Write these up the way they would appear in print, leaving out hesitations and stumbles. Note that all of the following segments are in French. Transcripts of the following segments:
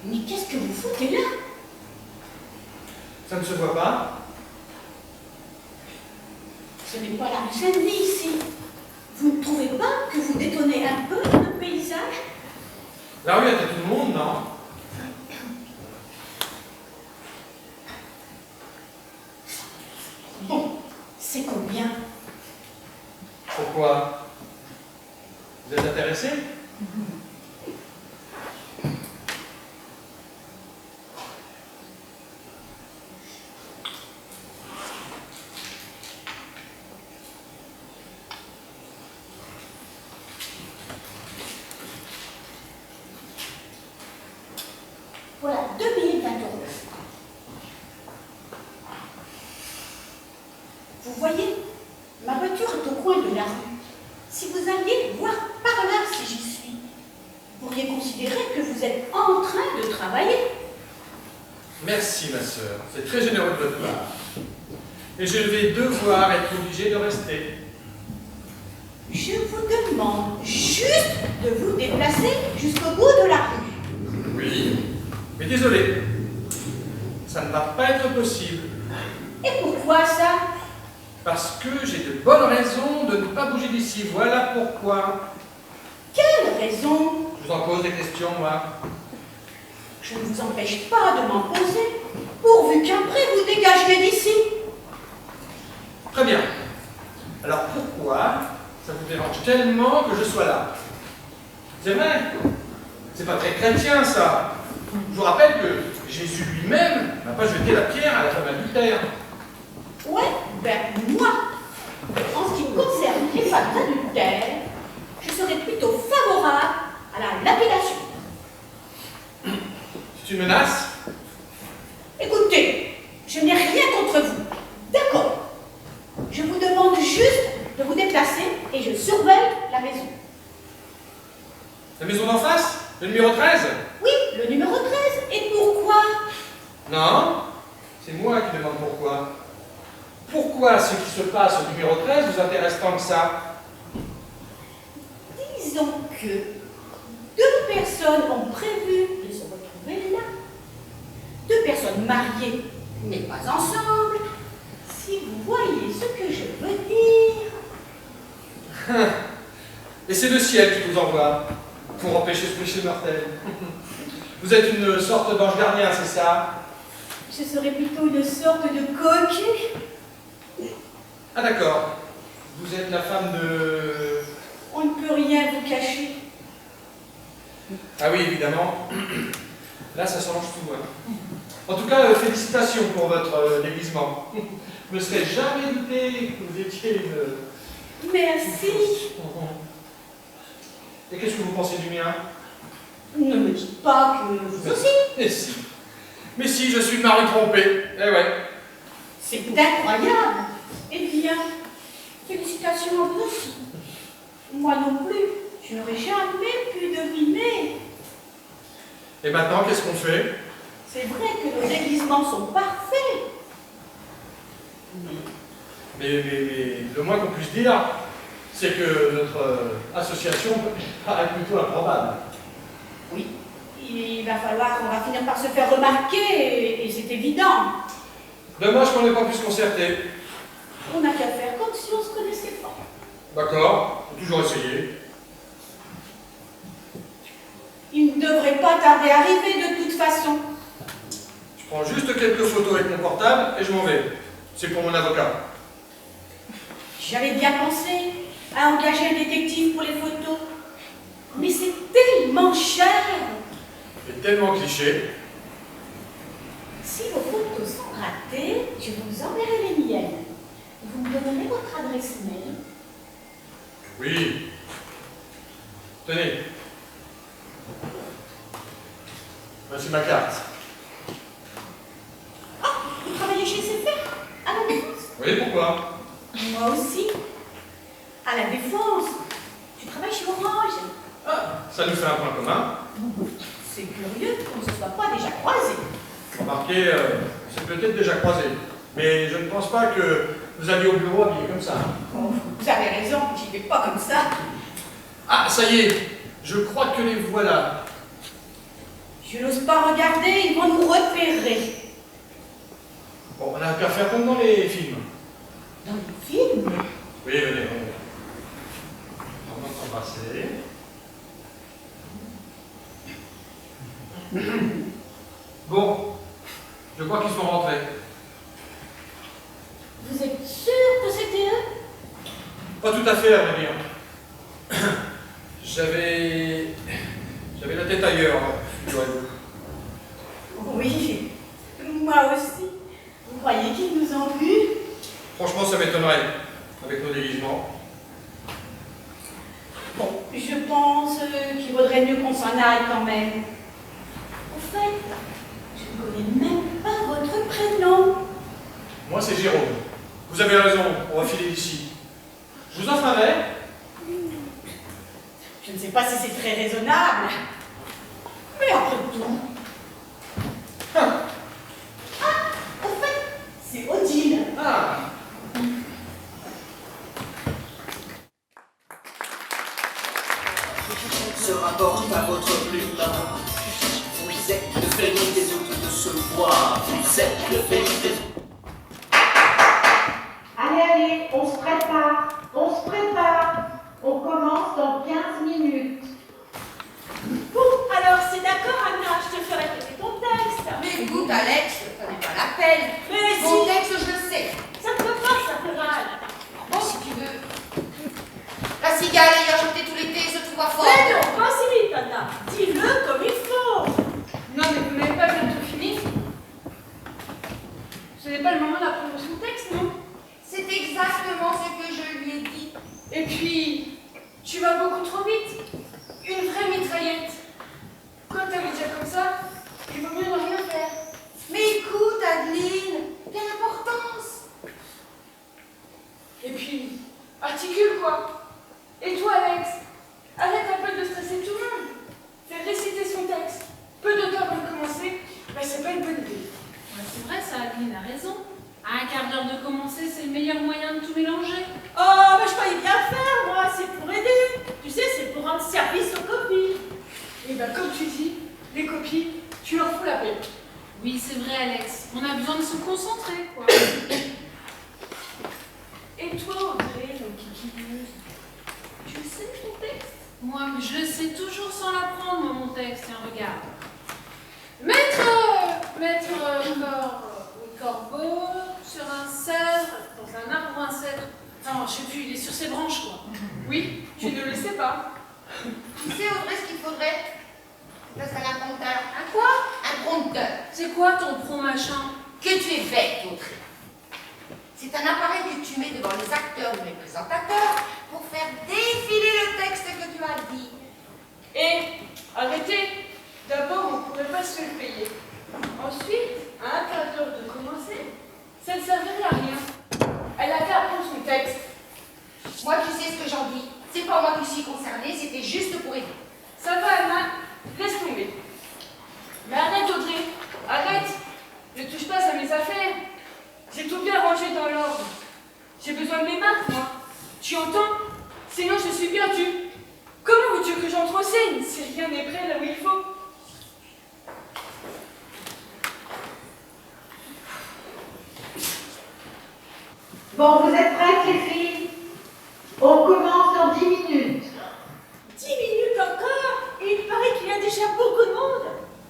Mais qu'est-ce que vous foutez là? Ça ne se voit pas? Ce n'est pas la rue Saint-Denis ici. Vous ne trouvez pas que vous détonnez un peu le paysage? La rue était tout le monde, non? Bon, c'est combien? Pourquoi? Vous êtes intéressé? Voilà, 2021. Vous voyez, ma voiture est au coin de la rue. Si vous alliez voir par là si j'y suis, vous pourriez considérer que vous êtes en train de travailler. Merci, ma sœur. C'est très généreux de votre part. Et je vais devoir être obligé de rester. Je vous demande juste de vous déplacer jusqu'au bout de la rue. Oui, mais désolé. Ça ne va pas être possible. Et pourquoi ça? Parce que j'ai de bonnes raisons de ne pas bouger d'ici. Voilà pourquoi. Quelle raison? Je vous en pose des questions, moi. Je ne vous empêche pas de m'en poser, pourvu qu'après vous dégagiez d'ici. Très bien. Alors pourquoi ça vous dérange tellement que je sois là? C'est vrai. C'est pas très chrétien, ça. Je vous rappelle que Jésus lui-même n'a pas jeté la pierre à la femme adultère. Ouais, ben moi, en ce qui concerne les femmes adultères, je serais plutôt favorable à la lapidation. C'est une menace? Écoutez, je n'ai rien contre vous. D'accord. Je vous demande juste de vous déplacer et je surveille la maison. La maison d'en face? Le numéro 13? Oui, le numéro 13. Et pourquoi? Non, c'est moi qui demande pourquoi. Pourquoi ce qui se passe au numéro 13 vous intéresse tant que ça? Disons que deux personnes ont prévu de se retrouver là. Deux personnes mariées, mais pas ensemble. Si vous voyez ce que je veux dire. Et c'est le ciel qui vous envoie pour empêcher ce péché mortel. Vous êtes une sorte d'ange gardien, c'est ça? Je serais plutôt une sorte de coquille. Ah d'accord. Vous êtes la femme de... On ne peut rien vous cacher. Ah oui, évidemment. Là, ça change tout. Hein. En tout cas, félicitations pour votre déguisement. Je me serais jamais douté que vous étiez une... Merci. Et qu'est-ce que vous pensez du mien? Ne me dites pas que vous aussi. Mais si. Mais si, je suis le mari trompé. Eh ouais. C'est incroyable. Eh bien, félicitations à vous aussi. Moi non plus, je n'aurais jamais pu deviner. Et maintenant, qu'est-ce qu'on fait? C'est vrai que nos déguisements sont parfaits. Mais le moins qu'on puisse dire, c'est que notre association paraît plutôt improbable. Oui, il va falloir qu'on va finir par se faire remarquer, et c'est évident. Dommage qu'on n'ait pas pu se concerter. On n'a qu'à faire comme si on se connaissait pas. D'accord, faut toujours essayer. Il ne devrait pas tarder à arriver de toute façon. Je prends juste quelques photos avec mon portable et je m'en vais. C'est pour mon avocat. J'avais bien pensé à engager un détective pour les photos. Mais c'est tellement cher. C'est tellement cliché. Si vos photos sont ratées, je vous enverrai les miennes. Vous me donnerez votre adresse mail. Oui. Tenez. Voici ma carte. Ah, vous travaillez chez CFR à la Défense? Oui, pourquoi? Moi aussi. À la Défense. Je travaille chez Orange. Ah, ça nous fait un point commun. C'est curieux qu'on ne se soit pas déjà croisés. Remarquez, c'est peut-être déjà croisé. Mais je ne pense pas que vous alliez au bureau habillé comme ça. Oh, vous avez raison, j'y vais pas comme ça. Ah, ça y est, je crois que les voilà. Je n'ose pas regarder, ils vont nous repérer. Bon, on a qu'à faire comme dans les films. Dans les films? Oui, venez. On va s'embrasser. Bon, je crois qu'ils sont rentrés. Vous êtes sûr que c'était eux? Pas tout à fait, à vrai dire. J'avais la tête ailleurs, figurez-vous. Oui, moi aussi. Vous croyez qu'ils nous ont vus? Franchement, ça m'étonnerait, avec nos déguisements. Bon, je pense qu'il vaudrait mieux qu'on s'en aille quand même. Au fait, je ne connais même pas votre prénom. Moi, c'est Jérôme. Vous avez raison, on va filer d'ici. Je vous offre un verre? Je ne sais pas si c'est très raisonnable. Mais après tout... Ah, au fait, c'est Odile. Ah. Se rapporte à votre plume. Vous êtes le féminin des autres de ce bois. Vous êtes le féminin des autres. Allez, on se prépare. On commence dans 15 minutes. Bon, alors c'est d'accord, Anna, je te ferai répéter ton texte. Mais écoute, Alex, ça n'est pas la peine. Mais Mon si, texte, je le sais. ça te va, ça te va. Bon, si tu veux. La cigale ayant jeté tout l'été se trouva fort. Mais non, pas si vite, Anna. Dis-le comme il faut. Non, mais vous n'avez pas bientôt fini? Ce n'est pas le moment d'apprendre son texte, non? C'est exactement ce que je lui ai dit. Et puis, tu vas beaucoup trop vite. Une vraie mitraillette. Quand t'as déjà comme ça, il vaut mieux ne rien faire. Mais écoute, Adeline, quelle importance. Et puis, articule quoi. Et toi, Alex, arrête un peu de stresser tout le monde. Fais réciter son texte. Peu de temps avant de commencer, ben c'est pas une bonne idée. Ouais, c'est vrai, ça, Adeline a raison. À un quart d'heure de commencer, c'est le meilleur moyen de tout mélanger. Oh, mais je croyais bien faire, moi, c'est pour aider. Tu sais, c'est pour rendre service aux copies. Et ben comme tu dis, les copies, tu leur fous la paix. Oui, c'est vrai, Alex. On a besoin de se concentrer, quoi. Et toi, Audrey, mon kikineuse, tu sais ton texte? Moi, je le sais toujours sans l'apprendre, moi, mon texte. Tiens, regarde. Corbeau, sur un cèdre, dans un arbre ou un cèdre. Enfin, je sais plus, il est sur ses branches, quoi. Oui, tu ne le sais pas. Tu sais, Audrey, ce qu'il faudrait? Ça, c'est un prompteur. Un quoi? Un prompteur. C'est quoi ton pro machin? Que tu es bête, Audrey. C'est un appareil que tu mets devant les acteurs ou les présentateurs pour faire défiler le texte que tu as dit. Et arrêtez. D'abord, on ne pourrait pas se le payer. Ensuite, à un quart d'heure de commencer, ça ne servirait à rien. Elle a qu'à apprendre son texte. Moi, tu sais ce que j'en dis. C'est pas moi qui suis concernée, c'était juste pour aider. Ça va, Anna, laisse tomber. Mais arrête, Audrey, arrête. Ne touche pas à mes affaires. J'ai tout bien rangé dans l'ordre. J'ai besoin de mes marques, moi. Tu entends? Sinon, je suis perdue. Comment veux-tu que j'entrenseigne si rien n'est prêt là où il faut? Bon, vous êtes prêtes, les filles? On commence dans 10 minutes. 10 minutes encore? Et il paraît qu'il y a déjà beaucoup de monde.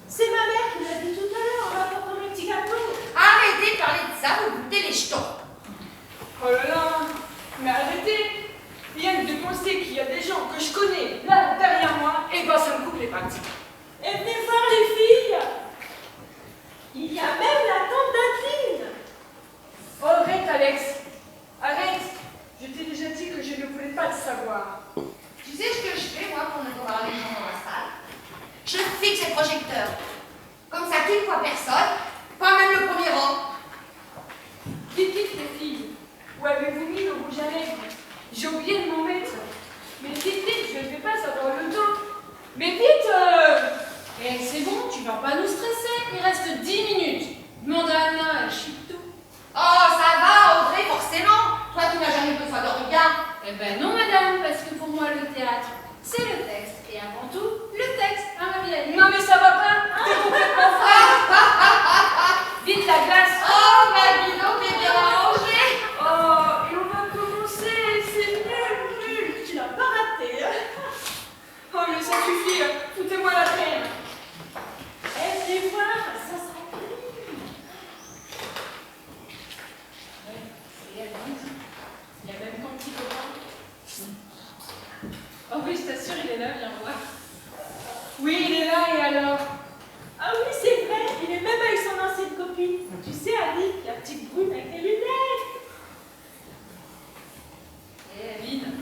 C'est ma mère qui l'a dit tout à l'heure en m'apportant mes petits gâteaux. Arrêtez de parler de ça, vous goûtez les jetons. Oh là là, mais arrêtez. Rien que de penser qu'il y a des gens que je connais là, derrière moi, et ben ça me coupe les pattes. Et venez voir les filles. Il y a même la tante d'Adeline. Oh, arrête, Alex. Arrête. Je t'ai déjà dit que je ne voulais pas le savoir. Tu sais ce que je fais, moi, pour ne pas voir les gens dans la salle? Je fixe les projecteurs. Comme ça, tu ne vois personne, pas même le premier rang. Vite, vite, les filles. Où avez-vous mis le rouge à lèvres? J'ai oublié de m'en mettre. Mais vite, vite, je ne vais pas avoir le temps. Mais vite Eh, c'est bon, tu vas pas nous stresser. Il reste 10 minutes. Demande à Anna, elle chie tout. Oh, ça va, Audrey, forcément. Toi, tu n'as jamais besoin de regard. Eh ben non, madame, parce que pour moi, le théâtre, c'est le texte. Et avant tout, le texte, hein, ma vieille? Non, mais ça va pas. Ah, Oh oui, je t'assure, il est là, viens voir. Oui, il est là, et alors? Ah oui, c'est vrai, il est même avec son ancienne copine. Tu sais, Annie, la petite brune avec les lunettes. Et Aline,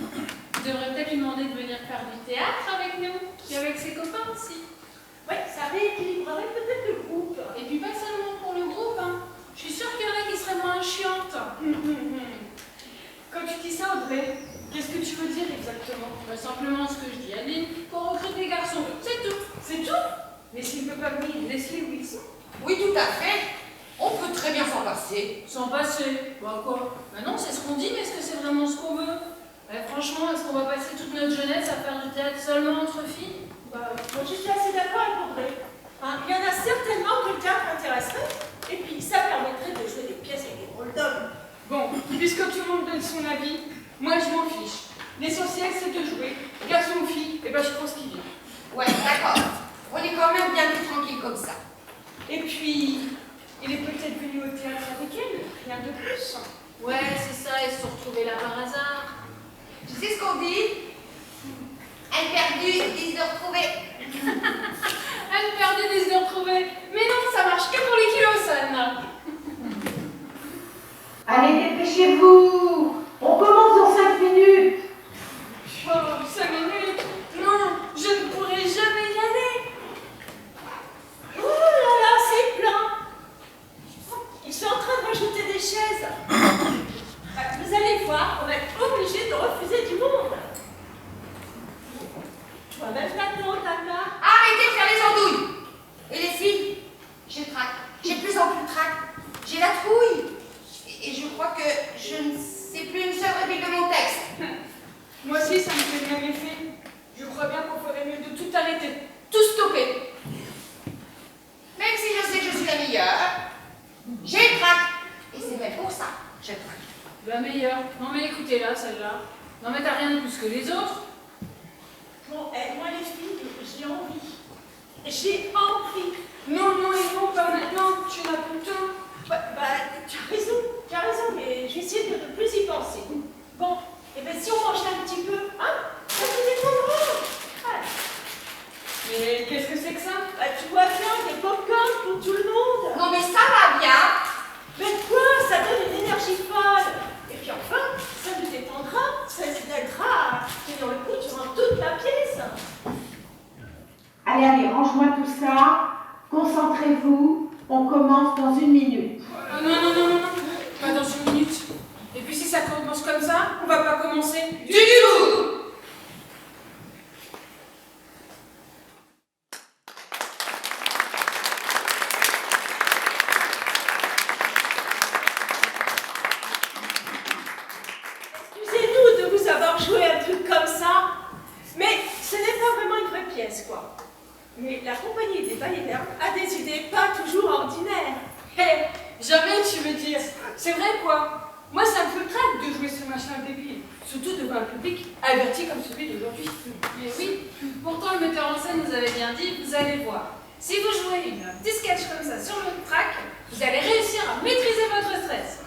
tu devrais peut-être lui demander de venir faire du théâtre avec nous, puis avec ses copains aussi. Ouais, ça rééquilibrerait peut-être le groupe. Et puis pas seulement pour le groupe, hein. Je suis sûre qu'il y en a qui seraient moins chiantes. Quand tu dis ça, Audrey, qu'est-ce que tu veux dire exactement? Bah, simplement ce que je dis, Aline, qu'on recrute des garçons, c'est tout. C'est tout? Mais s'il ne peut pas venir, laisse-les où ils sont. Oui, tout à fait. On peut très bien s'en passer. Sans passer. Bah quoi? Bah non, c'est ce qu'on dit, mais est-ce que c'est vraiment ce qu'on veut? Franchement, est-ce qu'on va passer toute notre jeunesse à faire du théâtre seulement entre filles? Bah, moi, je suis assez d'accord avec Audrey. Hein, il y en a certainement que le théâtre intéresserait, et puis ça permettrait de jouer des pièces avec des rôles d'hommes. Bon, puisque tout le monde donne son avis, moi je m'en fiche. L'essentiel c'est de jouer. Garçon ou fille, et ben je pense qu'il vient. Ouais, d'accord. On est quand même bien plus tranquille comme ça. Et puis, il est peut-être venu au théâtre avec elle, rien de plus. Ouais, c'est ça, ils se sont retrouvés là par hasard. Tu sais ce qu'on dit? Elle perdue, disent de retrouver. Elle perdait des idées retrouvées. Mais non, ça marche que pour les kilos, ça, Anna. Allez, dépêchez-vous. On commence dans 5 minutes. Oh, 5 minutes? Non, je ne pourrai jamais y aller. Oh là là, c'est plein. Ils sont en train de rajouter des chaises. Vous allez voir, on va être obligé de refuser du monde. Toi-même maintenant, Tana. Arrêtez de faire les andouilles. Et les filles, j'ai le trac. J'ai de plus en plus le trac. J'ai la trouille. Et je crois que je ne sais plus une seule réplique de mon texte. Moi aussi, ça me fait le même effet. Je crois bien qu'on ferait mieux de tout arrêter, tout stopper. Même si je sais que je suis la meilleure, j'ai le trac. Et c'est même pour ça que je traque. La meilleure. Non mais écoutez là, celle-là. Non mais t'as rien de plus que les autres. Bon, moi les filles, j'ai envie. J'ai envie. Non, non, et non, pas maintenant, tu n'as plus le temps. Tu as raison, mais je vais essayer de ne plus y penser. Bon, et bien si on mangeait un petit peu, hein, ça nous détendra. Ouais. Mais qu'est-ce que c'est que ça? Tu vois bien, des pop-corn pour tout le monde. Non mais ça va bien. Mais quoi, ça donne une énergie folle. Et puis enfin, ça nous détendra, ça nous aidera à tenir le coup durant toute la pièce. Allez, allez, range-moi tout ça. Concentrez-vous. On commence dans 1 minute. Ah, non, non, non, non, non. Pas dans 1 minute. Et puis si ça commence comme ça, on va pas commencer Du tout. Excusez-nous de vous avoir joué un truc comme ça, mais ce n'est pas vraiment une vraie pièce, quoi. Mais la compagnie des ballerins a des idées pas toujours ordinaires. Hé, jamais tu veux dire. C'est vrai quoi? Moi ça me fait le trac de jouer ce machin débile. Surtout devant un public averti comme celui d'aujourd'hui. Mais oui, pourtant le metteur en scène nous avait bien dit, vous allez voir. Si vous jouez une petite sketch comme ça sur le track, vous allez réussir à maîtriser votre stress.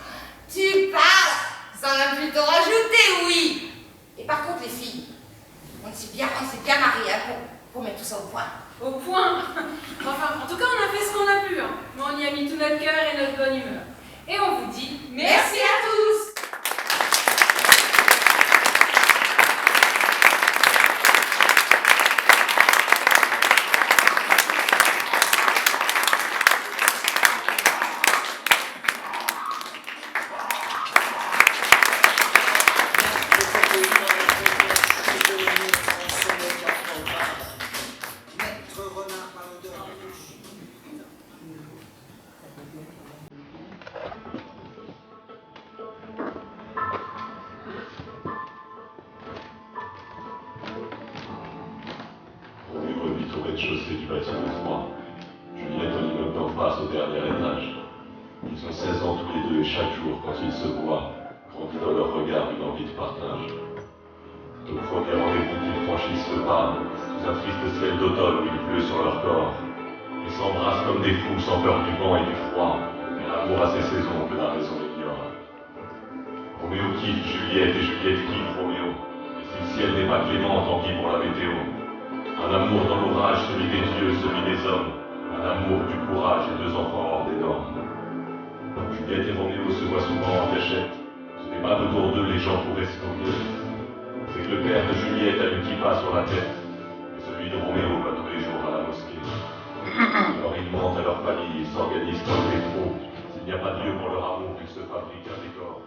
Tu parles. Ça en a plutôt rajouté, oui. Et par contre, les filles, on s'est bien mariés hein, pour mettre tout ça au point. Au point. Enfin, en tout cas, on a fait ce qu'on a pu. Hein. Mais on y a mis tout notre cœur et notre bonne humeur. Et on vous dit Merci à tous. Au rez-de-chaussée du bâtiment 3. Juliette et l'immeuble d'en face au dernier étage. Ils ont 16 ans tous les deux et chaque jour, quand ils se voient, grandit dans leur regard une envie de partage. Au premier rendez-vous qu'ils franchissent le pas, sous un triste ciel d'automne où il pleut sur leur corps, ils s'embrassent comme des fous sans peur du vent et du froid, mais l'amour a ses saisons que la raison ignore. Roméo kiffe Juliette et Juliette kiffe Roméo, et si Le ciel n'est pas clément, tant pis pour la météo. Un amour dans l'orage, celui des dieux, celui des hommes. Un amour du courage et 2 enfants hors des normes. Juliette et Roméo se voient souvent en cachette. Ce n'est pas autour d'eux les gens pourraient se moquer. C'est que le père de Juliette a une kippa sur la tête. Et celui de Roméo va tous les jours à la mosquée. Alors ils mentent à leur famille, ils s'organisent comme des faux. S'il n'y a pas de lieu pour leur amour, ils se fabriquent un décor.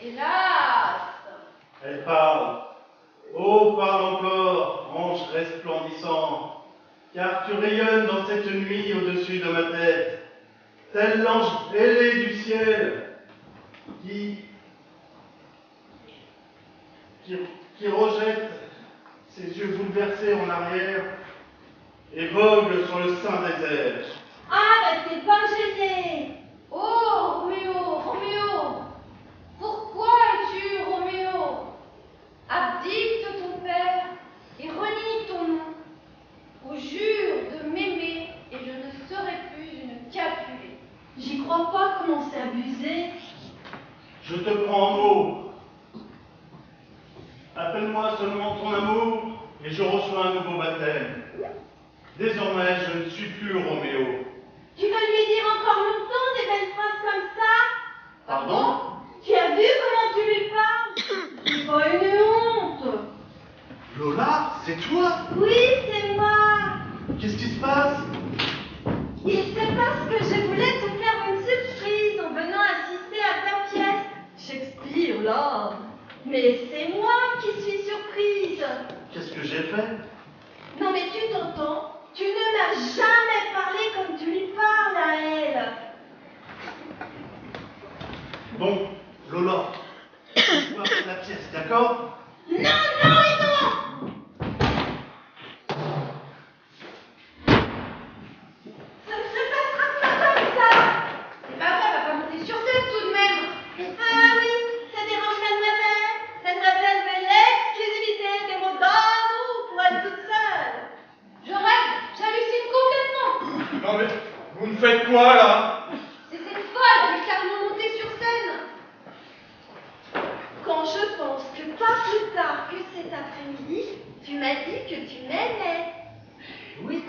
Hélas! Elle parle. Oh, parle encore, ange resplendissant, car tu rayonnes dans cette nuit au-dessus de ma tête, tel l'ange ailé du ciel, qui rejette ses yeux bouleversés en arrière et vogue sur le sein des airs. Ah, bah t'es pas gêné! Oh, Roméo, Roméo! Pourquoi es-tu Roméo? Abdique de ton père et renie ton nom. Ou jure de m'aimer et je ne serai plus une Capulet. J'y crois pas, comment c'est abusé. Je te prends en mot. Appelle-moi seulement ton amour et je reçois un nouveau baptême. Désormais, je ne suis plus Roméo. Tu vas lui dire encore longtemps des belles phrases comme ça? Pardon? Tu as vu comment tu lui parles? C'est pas une honte. Lola, c'est toi? Oui, c'est moi. Qu'est-ce qui se passe? Il se passe que je voulais te faire une surprise en venant assister à ta pièce. Shakespeare, là. Mais c'est moi qui suis surprise. Qu'est-ce que j'ai fait? Non mais tu t'entends? Tu ne m'as jamais parlé comme tu lui parles à elle. Bon, Lola, tu vas faire la pièce, d'accord? Non, non et non! Ça ne se passera pas comme ça! C'est pas vrai, va pas monter sur scène tout de même. Ah oui, ça dérange mademoiselle. Mademoiselle veut l'exclusivité des mots d'amour pour elle toute seule. Je rêve, j'hallucine complètement. Non mais, vous me faites quoi là? C'est cette folle, elle est carrément montée sur scène. Quand je pense que pas plus tard que cet après-midi, tu m'as dit que tu m'aimais. Oui.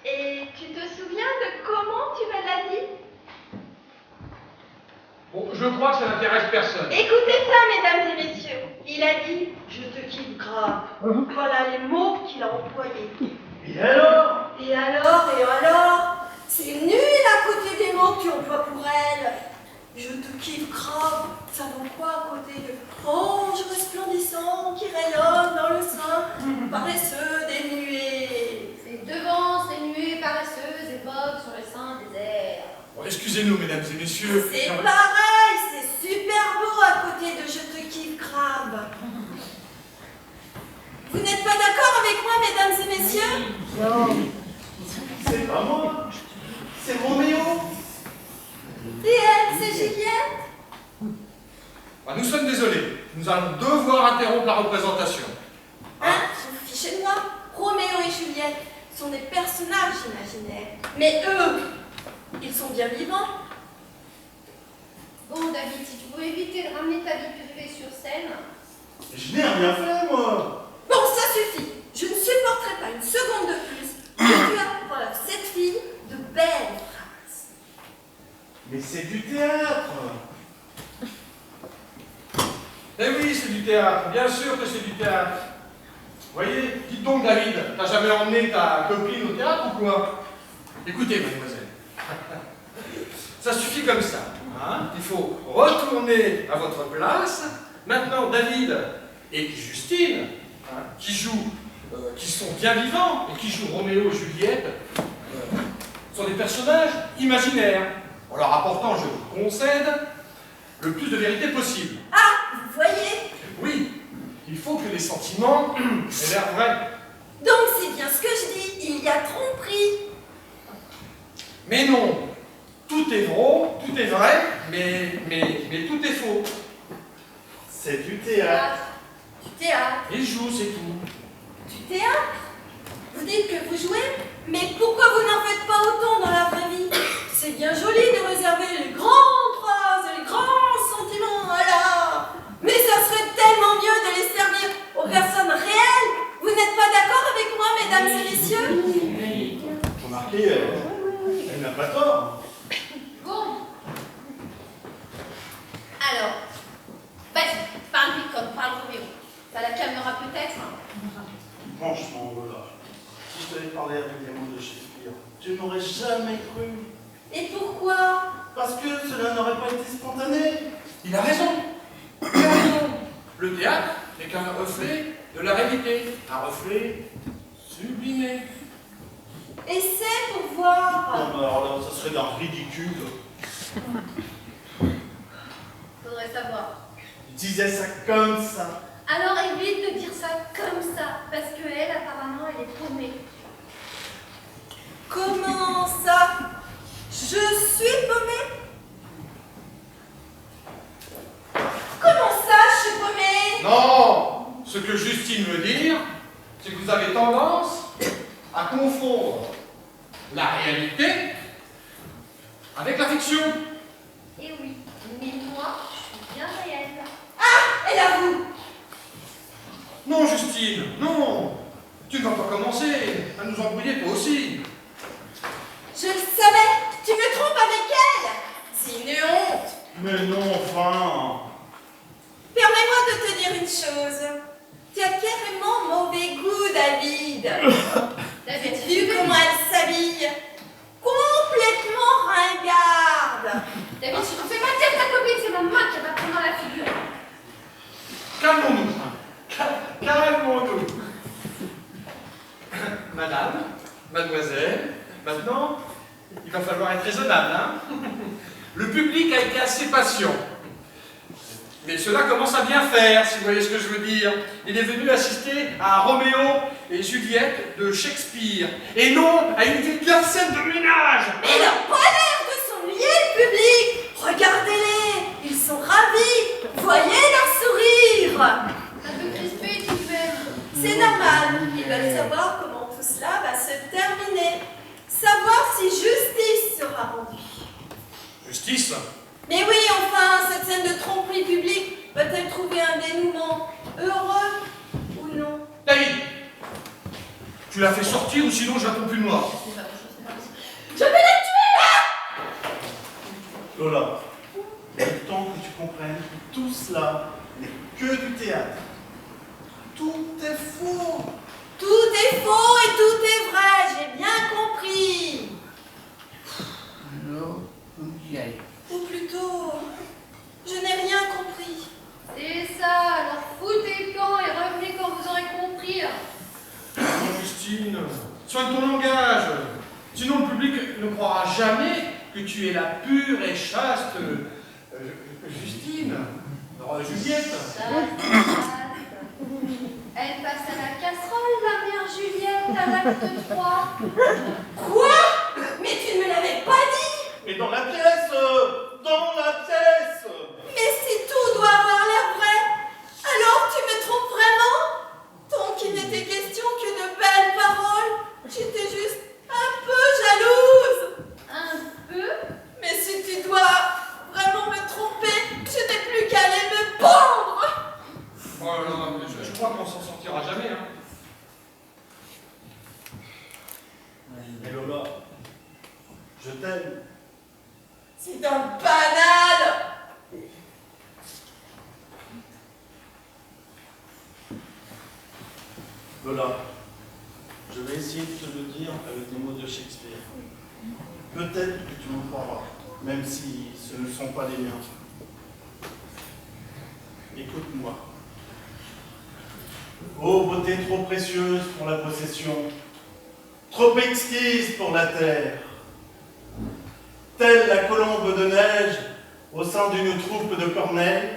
Et tu te souviens de comment tu me l'as dit? Bon, je crois que ça n'intéresse personne. Écoutez ça, mesdames et messieurs. Il a dit « Je te kiffe grave ». Voilà les mots qu'il a employés. Et alors? Et alors c'est nul à côté des mots que tu emploies pour elle. Je te kiffe grave. Ça vaut quoi à côté de ange resplendissant qui rayonne dans le sein, paresseux, dénué. Ces devances, ces nuées paresseuses et voguent sur les seins des airs. Bon, excusez-nous, mesdames et messieurs. C'est Non, pareil, c'est super beau à côté de je te kiffe grave. Vous n'êtes pas d'accord avec moi, mesdames et messieurs? Non. C'est pas moi. C'est Roméo. Et elle, c'est Juliette? bah, nous sommes désolés. Nous allons devoir interrompre la représentation. Hein? Je vous fichez de moi. Roméo et Juliette sont des personnages imaginaires. Mais eux, ils sont bien vivants. Bon, David, si tu pouvais éviter de ramener ta vie privée sur scène. Je n'ai rien fait, moi. Bon, ça suffit. Je ne supporterai pas une seconde de plus que tu appreuves cette fille de belles phrases. Mais c'est du théâtre. Eh oui, c'est du théâtre. Bien sûr que c'est du théâtre. Voyez, dites donc, David, t'as jamais emmené ta copine au théâtre ou quoi? Écoutez, mademoiselle. Ça suffit comme ça. Hein? Il faut retourner à votre place. Maintenant, David et Justine, hein, qui sont bien vivants et qui jouent Roméo et Juliette, sont des personnages imaginaires, en leur apportant, je vous concède, le plus de vérité possible. Ah, vous voyez? Oui, il faut que les sentiments aient l'air vrais. Donc c'est bien ce que je dis, il y a tromperie. Mais non, tout est vrai, mais tout est faux. C'est du théâtre. Du théâtre. Ils jouent, c'est tout. Du théâtre? Vous dites que vous jouez? Mais pourquoi vous n'en faites pas autant dans la vraie vie? C'est bien joli de réserver les grandes phrases et les grands sentiments Ça la calmera peut-être. Franchement, voilà. Si je t'avais parlé avec les mots de Shakespeare, tu n'aurais jamais cru. Et pourquoi? Parce que cela n'aurait pas été spontané. Il a raison. Il a raison. Le théâtre n'est qu'un reflet de la réalité. Un reflet sublimé. Essaie pour voir. Non, mais alors là, ça serait d'un ridicule. Faudrait savoir. Je disais ça comme ça. Alors évite de dire ça comme ça, parce que elle, apparemment, elle est paumée. Comment ça? Je suis paumée? Comment ça, je suis paumée? Non. Ce que Justine veut dire, c'est que vous avez tendance à confondre la réalité avec la fiction. Eh oui, mais moi, je suis bien réelle. Ah, elle avoue. Non, Justine, non. Tu ne vas pas commencer à nous embrouiller toi aussi. Je le savais. Tu me trompes avec elle. C'est une honte. Mais non, enfin. Permets-moi de te dire une chose. Tu as carrément mauvais goût, David. T'as vu comment elle s'habille? Complètement ringarde. David, si tu fais pas taire ta copine, c'est ma main qui va prendre dans la figure. Calmons-nous. Calmons-nous. Madame, mademoiselle, maintenant, il va falloir être raisonnable, hein? Le public a été assez patient. Mais cela commence à bien faire, si vous voyez ce que je veux dire. Il est venu assister à Roméo et Juliette de Shakespeare, et non à une vulgaire scène de ménage. Mais il n'a pas l'air de s'ennuyer, le public. Regardez-les, ils sont ravis. Voyez leur sourire. Un peu crispé, tu fais. C'est normal, ils veulent savoir comment tout cela va se terminer. Savoir si justice sera rendue. Justice? Mais oui, enfin, cette scène de tromperie publique va-t-elle trouver un dénouement heureux ou non? David, tu l'as fait sortir ou sinon je n'attends plus de moi. Je vais la tuer! Lola, il est temps que tu comprennes que tout cela n'est que du théâtre. Tout est faux. Tout est faux et tout est vrai, j'ai bien compris. Alors, Ou plutôt, je n'ai rien compris. C'est ça, alors foutez le camp et revenez quand vous aurez compris. Non, Justine, soigne ton langage. Sinon le public ne croira jamais que tu es la pure et chaste Justine, Juliette. Elle passe à la casserole, la mère Juliette, à l'acte 3. Quoi? Mais tu ne me l'avais pas dit? Mais dans la pièce. Mais si tout doit avoir l'air vrai, alors tu me trompes vraiment? Donc il n'était question que de belles paroles. J'étais juste un peu jalouse. Un peu? Mais si tu dois vraiment me tromper, je n'ai plus qu'à aller me pendre. Oh, non, je crois qu'on s'en sortira jamais. Hein. Mais Lola, je t'aime. C'est un banal. Lola, je vais essayer de te le dire avec les mots de Shakespeare. Peut-être que tu me croiras, même si ce ne sont pas les miens. Écoute-moi. Ô beauté trop précieuse pour la possession, trop exquise pour la terre, telle la colombe de neige au sein d'une troupe de corneilles,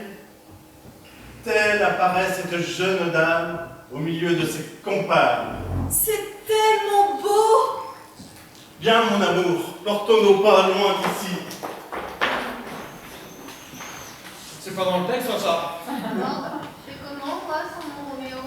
telle apparaît cette jeune dame au milieu de ses compagnes. C'est tellement beau. Bien, mon amour, portons-nous pas loin d'ici. C'est pas dans le texte, ça. Non, c'est comment, moi, sans mon Roméo?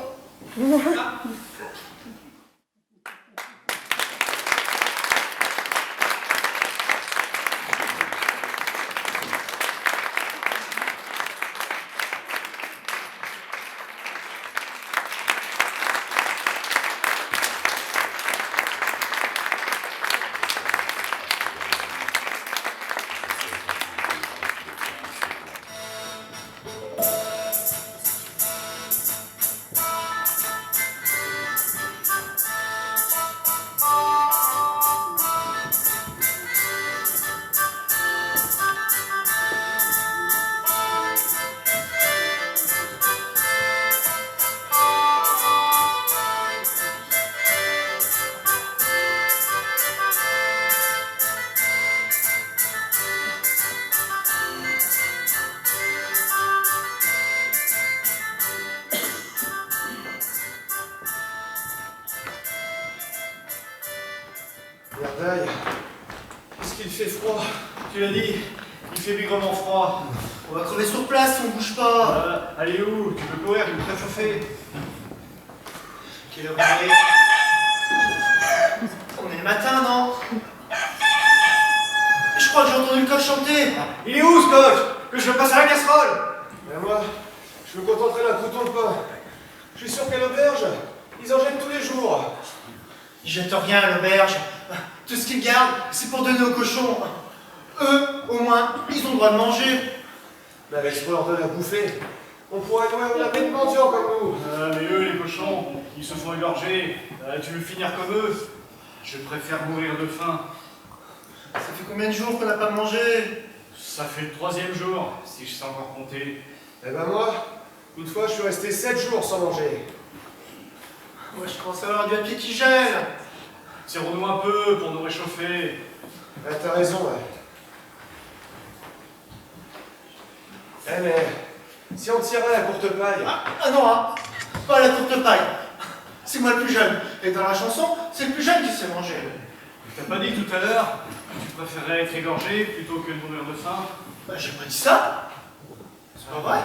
Daille, qu'est-ce qu'il fait froid? Tu l'as dit, il fait bigrement froid. On va crever sur place si on bouge pas. Allez où? Tu peux courir, tu peux te réchauffer. Quelle heure il est? On est le matin, non? Je crois que j'ai entendu le coq chanter. Il est où ce coq? Que je le passe à la casserole? Ben moi, je me contenterai d'un crouton de pain. Je suis sûr qu'à l'auberge, ils en jettent tous les jours. Ils jettent rien à l'auberge. Tout ce qu'ils gardent, c'est pour donner aux cochons. Eux, au moins, ils ont le droit de manger. Mais avec ce qu'on leur donne à bouffer, on pourrait nourrir la paix de mendiants comme nous. Mais eux, les cochons, ils se font égorger. Tu veux finir comme eux? Je préfère mourir de faim. Ça fait combien de jours qu'on n'a pas mangé? Ça fait le 3e jour, si je sais encore compter. Eh ben moi, une fois, je suis resté 7 jours sans manger. Moi, je commence à avoir du pied qui gèle. Tirons-nous un peu pour nous réchauffer. Ah, t'as raison, ouais. Eh mais, si on tirait à la courte paille... Ah non, hein, pas la courte paille. C'est moi le plus jeune. Et dans la chanson, c'est le plus jeune qui sait manger. T'as pas dit tout à l'heure que tu préférais être égorgé plutôt que de mourir de faim? Bah, j'ai pas dit ça. C'est pas vrai.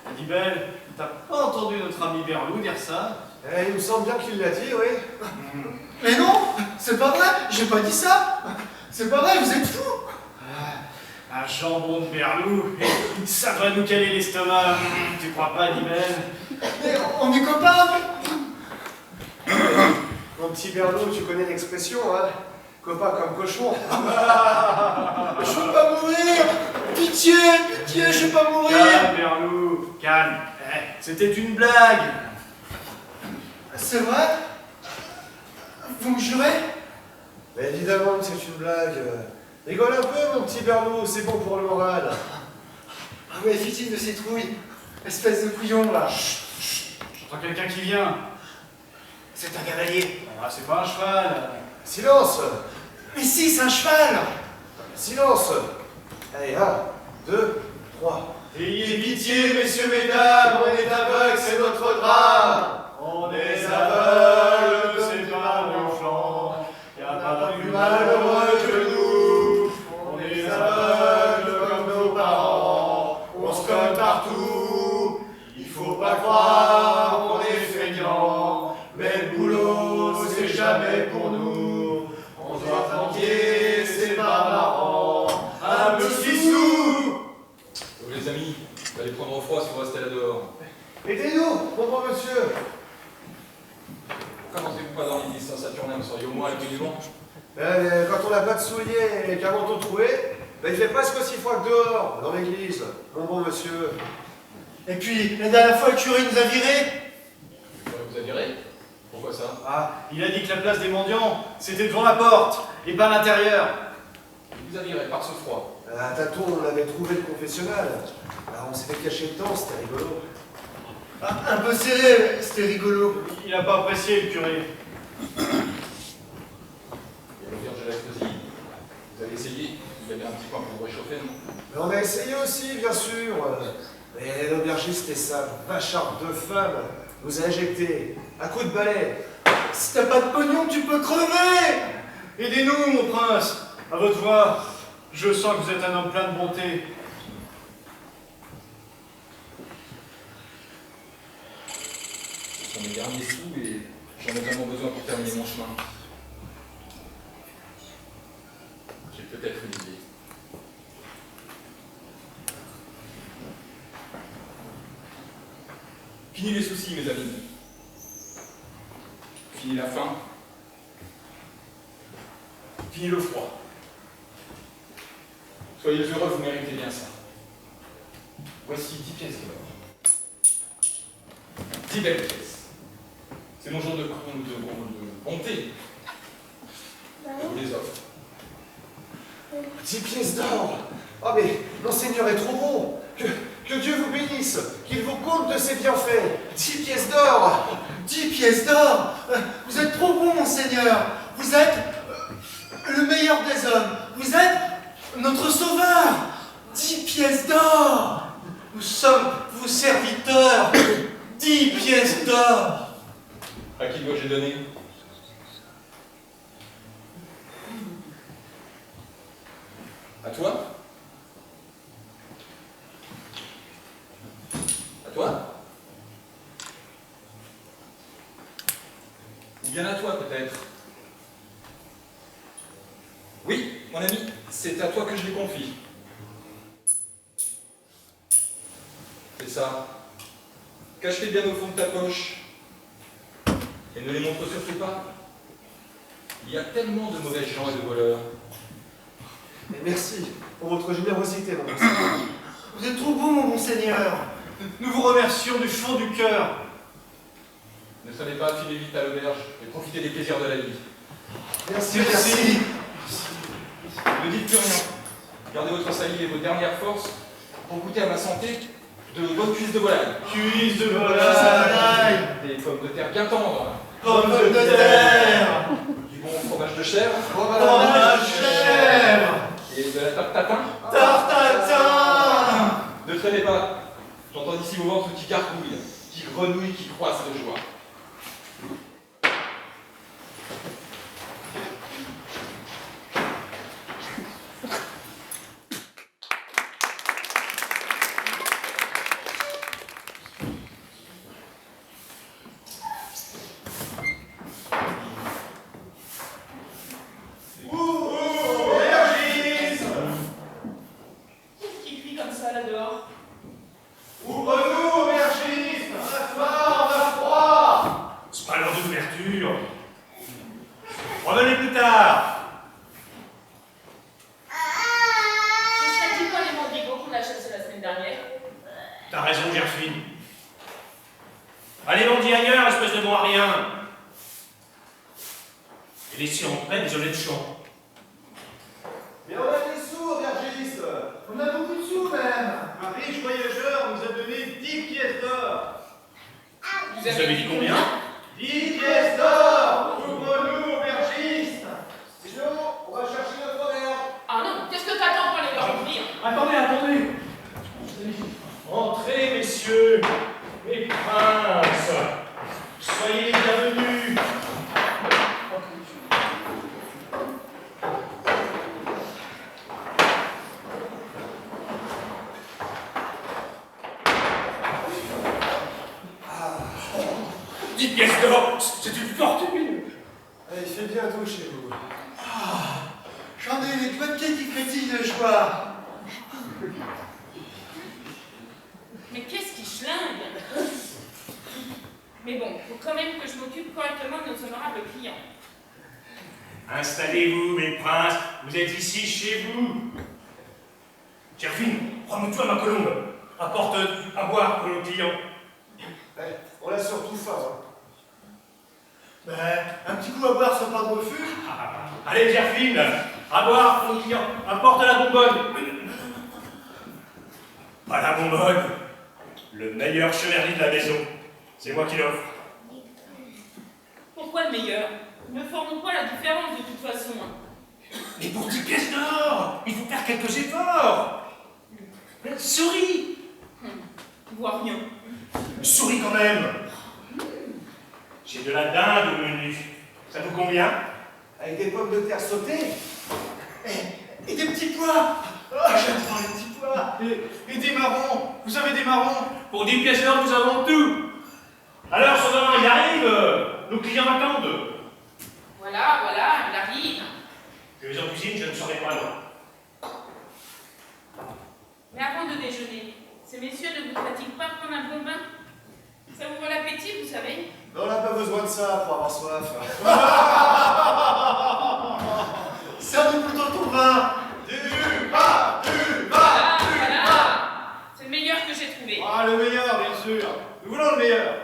Adibel, t'as pas entendu notre ami Berlou dire ça? Eh, il me semble bien qu'il l'a dit, oui. Mais non, c'est pas vrai. J'ai pas dit ça. C'est pas vrai, vous êtes fous. Un jambon de Berlou, ça va nous caler l'estomac. Tu crois pas, Adibel? Mais on est copains. Mon petit Berlot, tu connais l'expression, hein? Copain comme cochon. Je veux pas mourir. Pitié, pitié, je veux pas mourir. Calme, Berlou, calme. C'était une blague. C'est vrai? Vous me jurez? Mais évidemment que c'est une blague. Rigole un peu, mon petit Berlot, c'est bon pour le moral. Ah ouais, fictif de ces trouilles. Espèce de couillon, là. J'entends quelqu'un qui vient. C'est un cavalier. Ah, c'est pas un cheval. Silence! Mais si, c'est un cheval. Silence! Allez, 1, 2, 3. Ayez pitié, messieurs, mesdames, on est aveugles, c'est notre drame. On est aveugles, c'est pas nos flancs. Y'a pas plus malheureux que nous. On est aveugles comme nos parents. On se colle partout. Il faut pas croire qu'on est feignant. Mais le boulot, c'est jamais pour nous. On doit tranquille, c'est pas marrant. Un petit sou. Les amis, vous allez prendre froid si vous restez là dehors. Aidez-nous, mon bon monsieur! Pourquoi n'entrez-vous pas dans l'église Saint-Saturnin? Vous seriez au moins à l'abri du vent. Quand on n'a pas de souliers et qu'un manteau troué, ben il fait presque aussi froid que dehors, dans l'église, mon bon monsieur. Et puis, la dernière fois, le curé nous a virés. Vous a viré? Pourquoi ça? Ah, il a dit que la place des mendiants, c'était devant la porte, et pas à l'intérieur. Il vous a viré par ce froid. À Tâton, on avait trouvé le confessionnal. Alors on s'est fait cacher dedans, c'était rigolo. Ah, un peu serré, c'était rigolo. Il n'a pas apprécié, le curé. Il y a le vierge de la Faucille. Vous avez essayé? Il y avait un petit coin pour vous réchauffer, non? Mais on a essayé aussi, bien sûr. Mais l'aubergiste et sa vacharde de femme nous a éjectés à coups de balai. Si t'as pas de pognon, tu peux crever. Aidez-nous, mon prince. À votre voix, je sens que vous êtes un homme plein de bonté. Ce sont mes derniers sous et j'en ai vraiment besoin pour terminer mon chemin. J'ai peut-être une idée. Fini les soucis, mes amis. Fini la faim. Fini le froid. Soyez heureux, vous méritez bien ça. Voici 10 pièces d'or. 10 belles pièces. C'est mon jour de bonté. Je vous les offre. 10 pièces d'or! Ah mais Monseigneur est trop bon! Que Dieu vous bénisse! Qu'il vous compte de ses bienfaits! 10 pièces d'or! 10 pièces d'or. Vous êtes trop bon, Monseigneur. Vous êtes le meilleur des hommes. Vous êtes notre sauveur. 10 pièces d'or. Nous sommes vos serviteurs. 10 pièces d'or. À qui dois-je donner? À toi? À toi? Ou bien à toi, peut-être? Oui, mon ami, c'est à toi que je les confie. C'est ça. Cache-les bien au fond de ta poche. Et ne les montre surtout pas. Il y a tellement de mauvais gens et de voleurs. Et merci pour votre générosité, mon monseigneur. Vous êtes trop bon, mon monseigneur. Nous vous remercions du fond du cœur. Ne sonnez pas, filez vite à l'auberge et profitez des plaisirs de la vie. Merci, Merci. Ne dites plus rien. Gardez votre salive et vos dernières forces pour goûter à ma santé de bonnes cuisses de volaille. Cuisse de Volaille. Des pommes de terre bien tendres. Pommes de terre. Du bon fromage de chèvre. Fromage de chèvre. Et de la tarte tatin. Tarte tatin. Ne traînez pas. J'entends ici vos ventres qui gargouillent, qui grenouillent, qui croissent de joie. Qu'est-ce qui crie comme ça là-dehors? Ouvre-nous, aubergiste. On a faim, on a froid. C'est pas l'heure d'ouverture. Revenez plus tard. Ce serait-il pas les mandrigos qu'on a chassés la semaine dernière? T'as raison, Gerfine. Allez, on dit ailleurs, espèce de bon à rien. Et laissez entrer des honnêtes champs. Mais on a des sous, aubergiste. On a beaucoup de sous, même. Un riche voyageur nous a donné 10 pièces d'or. Vous avez dit combien? 10 pièces d'or. Ouvre-nous, aubergiste. Sinon, on va chercher notre verre. Ah non, qu'est-ce que t'attends pour aller leur ouvrir? Attendez. Entrez, messieurs, mes princes. Soyez les bienvenus. Dix pièces d'or, c'est une fortune. Il fait bien tout chez vous. J'en ai les doigts de pied qui frétillent de joie. Mais qu'est-ce qui schlingue? Mais bon, faut quand même que je m'occupe correctement de nos honorables clients. Installez-vous, mes princes, vous êtes ici chez vous. Gerfine, prends-nous-toi ma colombe. Apporte à boire pour nos clients. On a surtout faim. Ben, un petit coup à boire sans pas de refus. Allez, Gerfine, à boire pour nos clients. Apporte la bonbonne. Pas la bonbonne. Le meilleur cheverny de la maison. C'est moi qui l'offre. Pourquoi le meilleur? Ne formons pas la différence de toute façon. Mais pour 10 pièces d'or, il faut faire quelques efforts. Souris. Voire rien. Souris quand même. J'ai de la dinde au menu. Ça vous convient? Avec des pommes de terre sautées. Et des petits pois. J'adore les petits pois. Et des marrons. Vous avez des marrons? Pour 10 pièces d'or, nous avons tout. Alors, Sauvin, il arrive. Nos clients m'attendent. Voilà, il arrive. Je vais en cuisine, je ne serai pas loin. Mais avant de déjeuner, ces messieurs ne vous fatiguent pas prendre un bon bain? Ça vous voit l'appétit, vous savez? On n'a pas besoin de ça pour avoir soif. Serre-nous plutôt ton vin. Du vin. Voilà. C'est le meilleur que j'ai trouvé. Ah, le meilleur, bien sûr. Nous voulons le meilleur.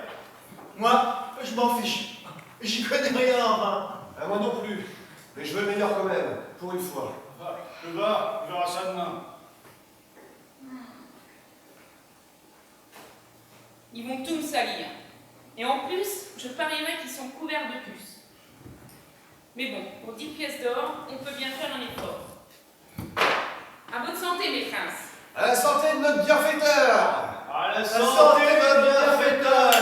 Moi, je m'en fiche. J'y connais rien en vin. Ah, moi non plus. Mais je veux le meilleur quand même, pour une fois. Le bas, on verra ça demain. Ils vont tout me salir. Et en plus, je parierais qu'ils sont couverts de puces. Mais bon, pour 10 pièces d'or, on peut bien faire un effort. À votre santé, mes princes. À la santé de notre bienfaiteur. À la santé de notre bienfaiteur.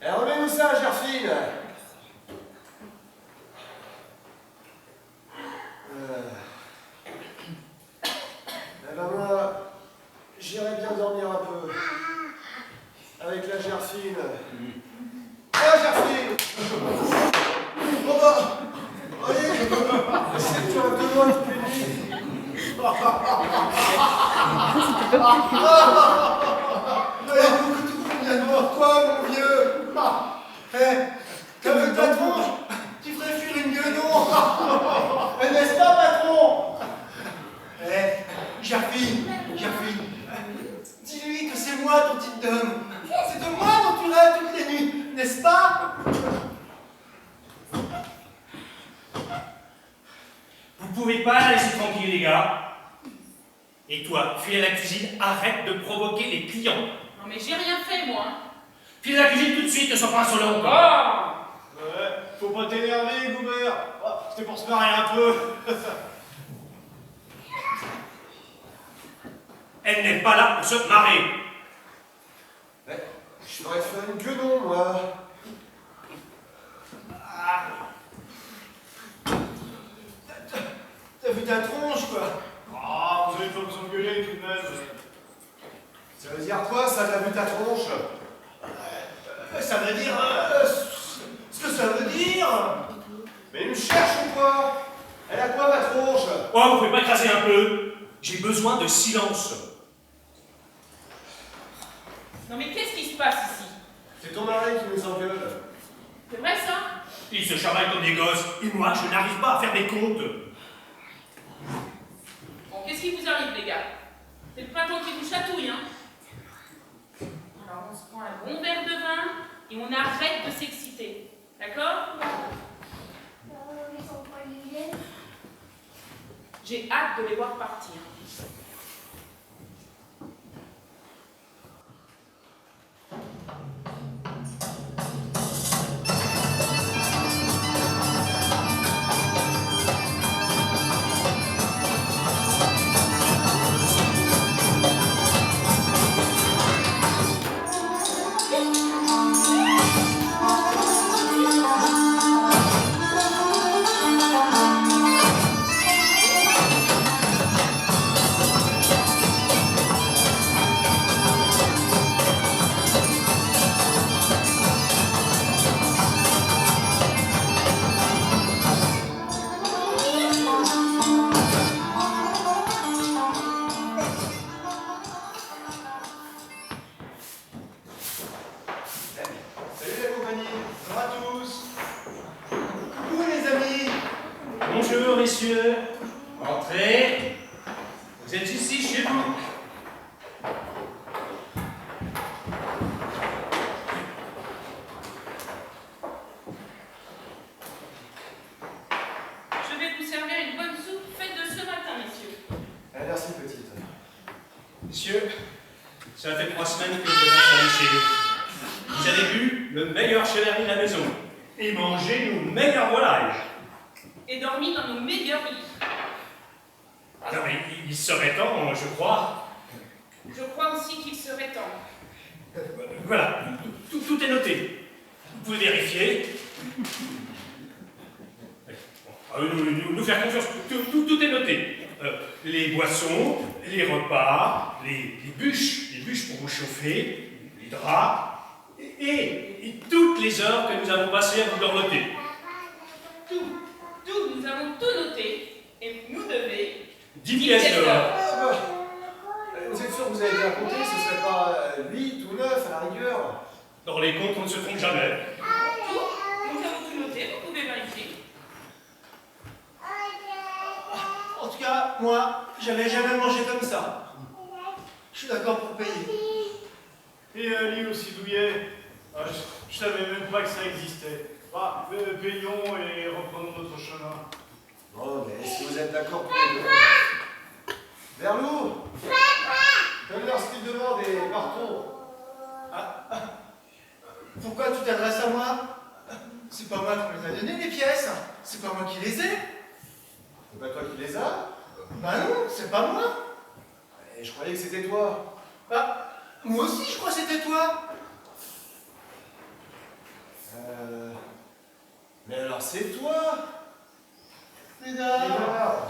Et remets-nous ça, Gerfine. toi toutes les nuits. Beaucoup tout vient de voir quoi, mon vieux? T'as vu ta tronche? Tu ferais fuir une gueudon. Mais n'est-ce pas, patron? Gerfine, dis-lui que c'est moi ton type d'homme. C'est de moi dont tu rêves toutes les nuits, n'est-ce pas? Vous pouvez pas la laisser tranquille, les gars. Et toi, file à la cuisine, arrête de provoquer les clients. Non mais j'ai rien fait, moi. File à la cuisine tout de suite, ne sois pas insolent encore. Oh! Ouais, faut pas t'énerver, Goubert. C'était pour se marier un peu. Elle n'est pas là pour se marrer. Je ferais faire une gueudon, moi. T'as vu ta tronche, quoi? Ah, vous avez pas besoin de gueuler tout de même. Ça veut dire quoi, ça, t'as vu ta tronche? Ça veut dire... ce que ça veut dire. Mais il me cherche ou quoi? Elle a quoi, ma tronche? Oh, vous pouvez pas écraser un peu? J'ai besoin de silence. Non mais qu'est-ce qui se passe ici? C'est ton mari qui nous engueule. C'est vrai ça? Ils se chamaillent comme des gosses, et moi, je n'arrive pas à faire mes comptes. Bon, qu'est-ce qui vous arrive, les gars? C'est le printemps qui vous chatouille, hein? Alors on se prend un bon verre de vin et on arrête de s'exciter. D'accord? J'ai hâte de les voir partir. Salut la compagnie. Bonjour à tous. Coucou, les amis. Bonjour, messieurs. Entrez. Vous êtes ici chez vous. Je vais vous servir une bonne soupe faite de ce matin, messieurs. Merci, petite. Messieurs, ça fait 3 semaines que je viens installer chez vous. Vous avez bu le meilleur chevalier de la maison et mangé nos meilleurs volailles. Et dormi dans nos meilleurs lits. Alors, il serait temps, je crois. Je crois aussi qu'il serait temps. Voilà, tout est noté. Vous pouvez vérifier. Nous faire confiance, tout est noté. Les boissons, les repas, les bûches pour vous chauffer, les draps, et toutes les heures que nous avons passées à vous dorloter. Nous avons tout noté. Et vous nous devez 10 pièces d'or. Vous êtes sûr que vous avez bien compté? Ce serait pas 8 ou 9 à la rigueur? Dans les comptes, on ne se trompe jamais. tout. Nous avons tout noté. Vous pouvez vérifier. En tout cas, moi, j'avais jamais mangé comme ça. Je suis d'accord pour payer. Et lui aussi douillet. Je savais même pas que ça existait. Bah, payons et reprenons notre chemin. Bon, mais est-ce que vous êtes d'accord tous les deux? Verlou, donne-leur ce qu'ils demandent et partons. Pourquoi tu t'adresses à moi? C'est pas moi qui les a donné les pièces. C'est pas moi qui les ai. C'est pas toi qui les as? Bah non, c'est pas moi. Et je croyais que c'était toi. Bah, moi aussi je crois que c'était toi. Mais alors c'est toi? Médard.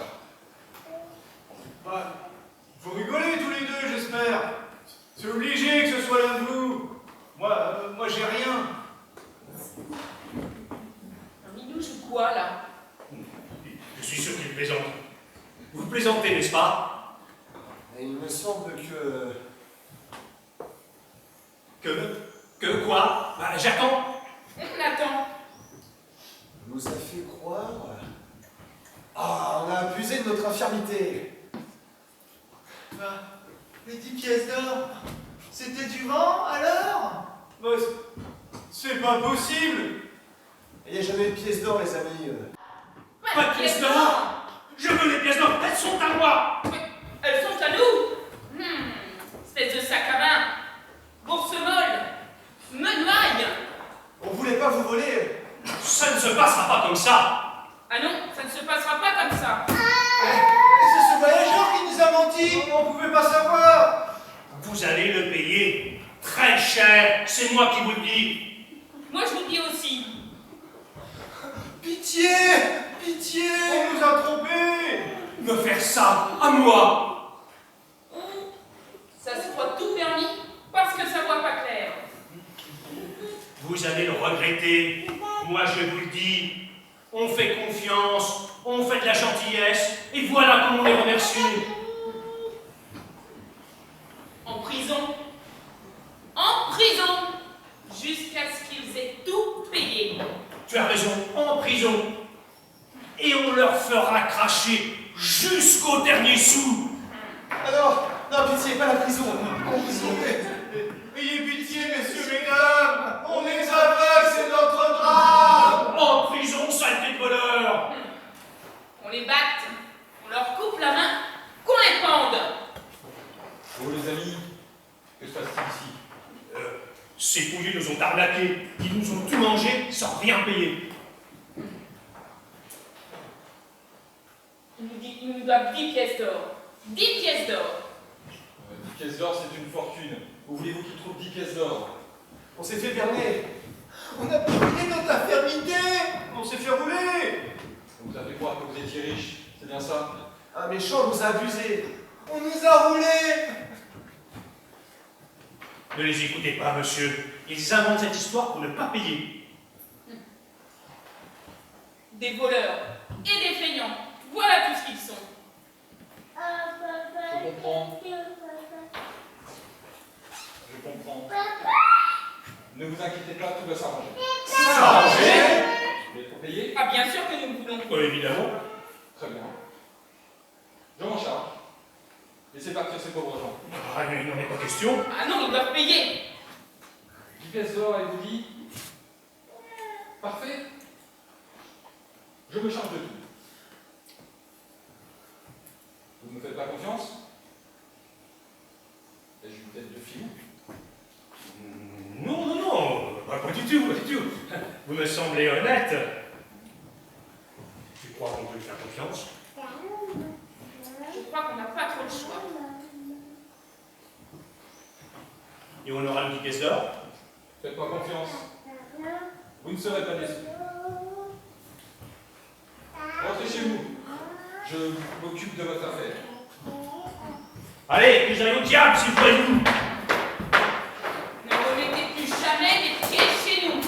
Bah, vous rigolez tous les deux, j'espère. C'est obligé que ce soit l'un de vous. Moi j'ai rien. Un Minou joue quoi là? Je suis sûr qu'il plaisante. Vous plaisantez, n'est-ce pas? Et il me semble que... Que quoi? Bah, j'attends. On attend. nous a fait croire... Ah, on a abusé de notre infirmité. Bah, les 10 pièces d'or, c'était du vent, alors? Bah, c'est pas possible. Il n'y a jamais de pièces d'or, les amis. Pas de pièces d'or? Je veux les pièces d'or, elles sont à moi. Mais elles sont à nous. Espèce de sac à main. Bourse molle. Menuaille. On voulait pas vous voler. Ça ne se passera pas comme ça. Ah non, ça ne se passera pas comme ça. C'est ce voyageur qui nous a menti! On pouvait pas savoir. Vous allez le payer très cher, c'est moi qui vous le dis. Moi, je vous dis aussi. Pitié! Pitié! On nous a trompés. Me faire ça à moi. Ça se croit tout permis parce que ça voit pas clair. Vous allez le regretter. Moi, je vous le dis. On fait confiance, on fait de la gentillesse, et voilà comment on les remercie. En prison. En prison. Jusqu'à ce qu'ils aient tout payé. Tu as raison, en prison. Et on leur fera cracher jusqu'au dernier sou. Alors, non, pitié, pas la prison. Ayez pitié, messieurs, mesdames. On est aveugles, c'est notre drame. En prison, saleté de voleur. On les batte. On leur coupe la main. Qu'on les pende. Oh les amis, que se passe-t-il ici? Ces pouilleux nous ont arnaqués. Ils nous ont tout mangé sans rien payer. Ils nous doivent 10 pièces d'or. 10 pièces d'or. 10 pièces d'or, c'est une fortune. Où voulez-vous qu'ils trouvent 10 pièces d'or? On s'est fait berner. On a payé notre infirmité! On s'est fait rouler. On vous a fait croire que vous étiez riche, c'est bien ça? Un méchant nous a abusés. On nous a roulés! Ne les écoutez pas, monsieur. Ils inventent cette histoire pour ne pas payer. Des voleurs et des feignants. Voilà tout ce qu'ils sont. Je comprends. Je comprends. Ne vous inquiétez pas, tout va s'arranger. S'arranger? Vous voulez être payé? Ah, bien sûr que nous le voulons. Évidemment. Très bien. Je m'en charge. Laissez partir ces pauvres gens. Ah, il n'en est pas question. Ah non, ils doivent payer. 10 pièces d'or, elle vous dit? Parfait. Je me charge de tout. Vous ne me faites pas confiance? Ai-je une tête de filou? Non, non, non. Pas du tout, pas du tout. Vous me semblez honnête. Tu crois qu'on peut lui faire confiance? Je crois qu'on n'a pas trop le choix. Et on aura le 10 pièces d'or? Faites-moi confiance. Vous ne serez pas déçus. Rentrez chez vous. Je m'occupe de votre affaire. Allez, que j'aille au diable, si vous voulez-vous. Ne remettez plus jamais les pieds chez nous.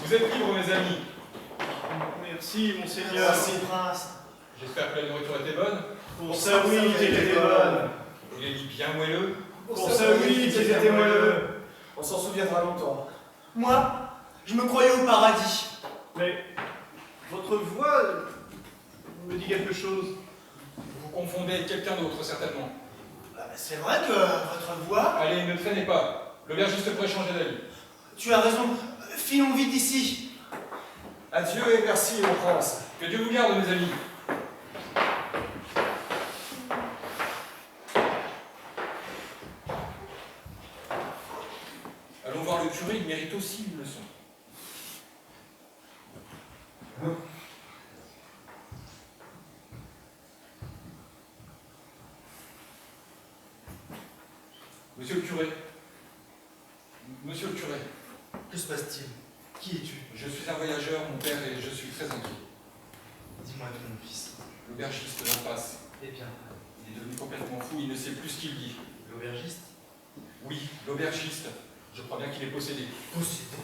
Vous êtes libres, mes amis. Merci, monseigneur. Merci, prince. J'espère que la nourriture était bonne. Pour ça, oui, qu'elle était bonne. Et les lits bien moelleux. Pour ça, oui, qu'elle était moelleux. On s'en souviendra longtemps. Moi, je me croyais au paradis. Mais votre voix me dit quelque chose. Vous confondez avec quelqu'un d'autre, certainement. C'est vrai que votre voix... Allez, ne traînez pas. L'aubergiste pourrait changer d'avis. Tu as raison. Filons vite d'ici. Adieu et merci, mon prince. Que Dieu vous garde, mes amis. Allons voir le curé, il mérite aussi une leçon. Monsieur le curé. Monsieur le curé. Que se passe-t-il? Qui es-tu? Je suis un voyageur, mon père, et je suis très inquiet. Dis-moi tout, mon fils. L'aubergiste d'en face. Eh bien, Il est devenu complètement fou, il ne sait plus ce qu'il dit. l'aubergiste? Oui, l'aubergiste. Je crois bien qu'il est possédé. Possédé?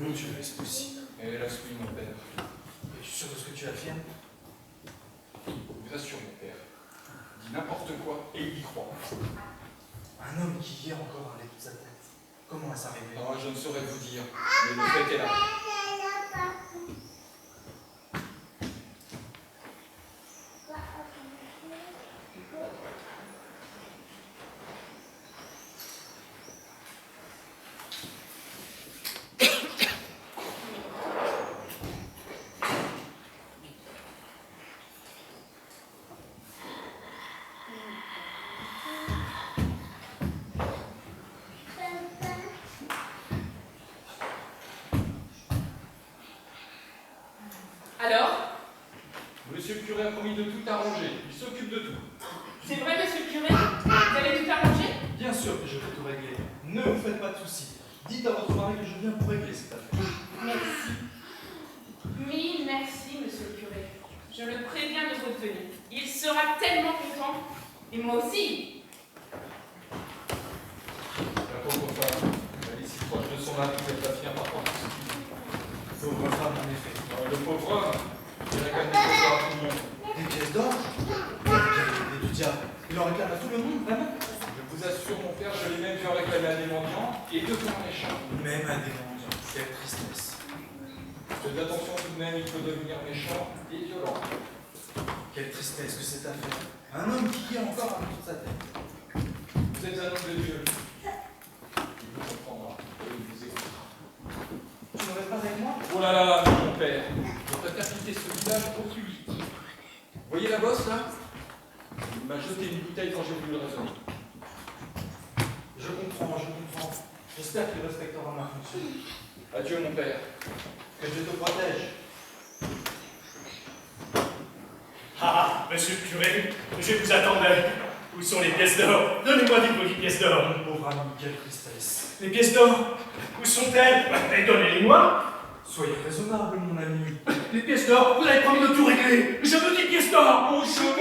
Mon Dieu, est-ce possible? Hélas, oui, mon père. Es-tu sûr de ce que tu affirmes? Je vous assure, mon père. Il dit n'importe quoi et il y croit. Un homme qui hier encore parlait toute sa tête. Comment est-ce arrivé? Non, je ne saurais vous dire, mais le fait est là. Alors? Monsieur le curé a promis de tout arranger. Il s'occupe de tout. C'est vrai, monsieur le curé? Vous allez tout arranger? Bien sûr que je vais tout régler. Ne vous faites pas de soucis. Dites à votre mari que je viens pour régler cette affaire. Merci. Oui, merci, monsieur le curé. Je le préviens de votre venue. Il sera tellement content. Et moi aussi. La pauvre femme, elle est si proche de son mari qu'elle va finir par prendre ce qu'il dit. Pauvre femme, en effet. Le pauvre homme, il réclame des pièces d'or à tout le monde. Des pièces d'or? Du diable. Il en réclame à tout le monde, vraiment? Je vous assure, mon père, je l'ai même vu en réclamer à des mendiants et devant un méchant. Même à des mendiants. Quelle tristesse. Faites attention tout de même, il peut devenir méchant et violent. Quelle tristesse que cette affaire. Un homme qui hier encore a toute sa tête. Vous êtes un homme de Dieu. Il vous comprendra et il vous écoutera. Tu ne restes pas avec moi? Oh là là, non, mon père. Je préfère quitter ce village au plus vite. Vous voyez la bosse là? Il m'a jeté une bouteille quand j'ai voulu le raisonner. Je comprends, je comprends. J'espère qu'il respectera ma fonction. Adieu, mon père. Que Dieu te protège. Ah, monsieur le curé, je vous attendais. Où sont les pièces d'or? Donnez-moi des petites pièces d'or. Mon pauvre ami, quelle tristesse. Les pièces d'or? Où sont-elles? Mais donnez-les-moi. Soyez raisonnable, mon ami. Les pièces d'or, vous avez promis de tout régler. Je veux des pièces d'or. Mon cheveu!